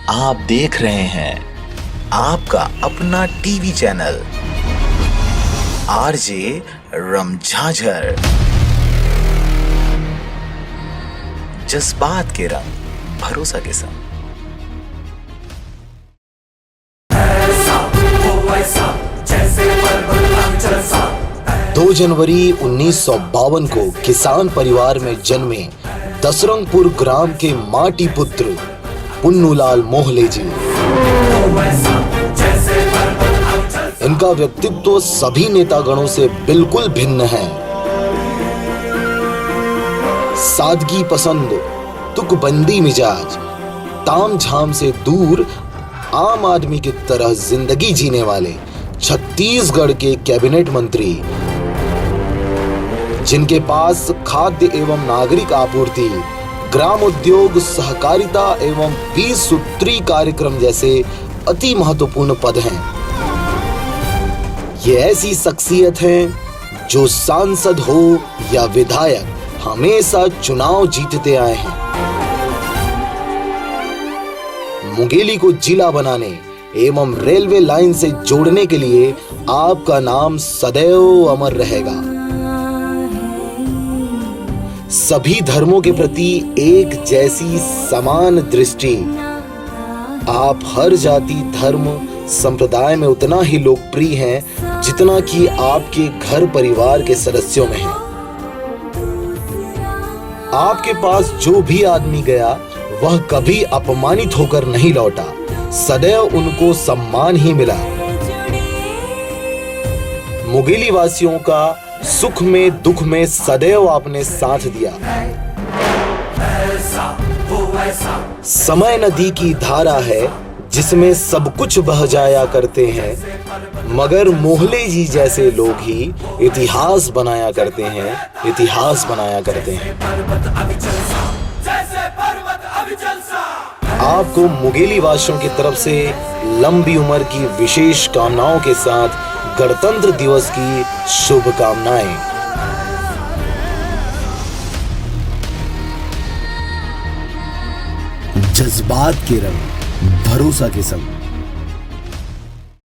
आप देख रहे हैं आपका अपना टीवी चैनल आरजे रमझाझर। जज्बात के रंग, भरोसा के संग। दो जनवरी 1952 को किसान परिवार में जन्मे दसरंगपुर ग्राम के माटी पुत्र पुन्नूलाल मोहले जी। इनका व्यक्तित्व सभी नेतागणों से बिल्कुल भिन्न है। सादगी पसंद, तुकबंदी मिजाज, तामझाम से दूर आम आदमी की तरह जिंदगी जीने वाले छत्तीसगढ़ के कैबिनेट मंत्री, जिनके पास खाद्य एवं नागरिक आपूर्ति, ग्राम उद्योग, सहकारिता एवं 20 सूत्री कार्यक्रम जैसे अति महत्वपूर्ण पद हैं। ये ऐसी शख्सियत हैं जो सांसद हो या विधायक हमेशा चुनाव जीतते आए हैं। मुंगेली को जिला बनाने एवं रेलवे लाइन से जोड़ने के लिए आपका नाम सदैव अमर रहेगा। सभी धर्मों के प्रति एक जैसी समान दृष्टि। आप हर जाति, धर्म, संप्रदाय में उतना ही लोकप्रिय हैं जितना कि आपके घर परिवार के सदस्यों में है। आपके पास जो भी आदमी गया वह कभी अपमानित होकर नहीं लौटा, सदैव उनको सम्मान ही मिला। मुंगेली वासियों का सुख में दुख में सदैव आपने साथ दिया। समय नदी की धारा है जिसमें सब कुछ बह जाया करते हैं, मगर मोहले जी जैसे लोग ही इतिहास बनाया करते हैं, इतिहास बनाया करते हैं। आपको मुंगेली वासियों की तरफ से लंबी उम्र की विशेष कामनाओं के साथ गणतंत्र दिवस की शुभकामनाएं। जज्बात के रंग, भरोसा के संग।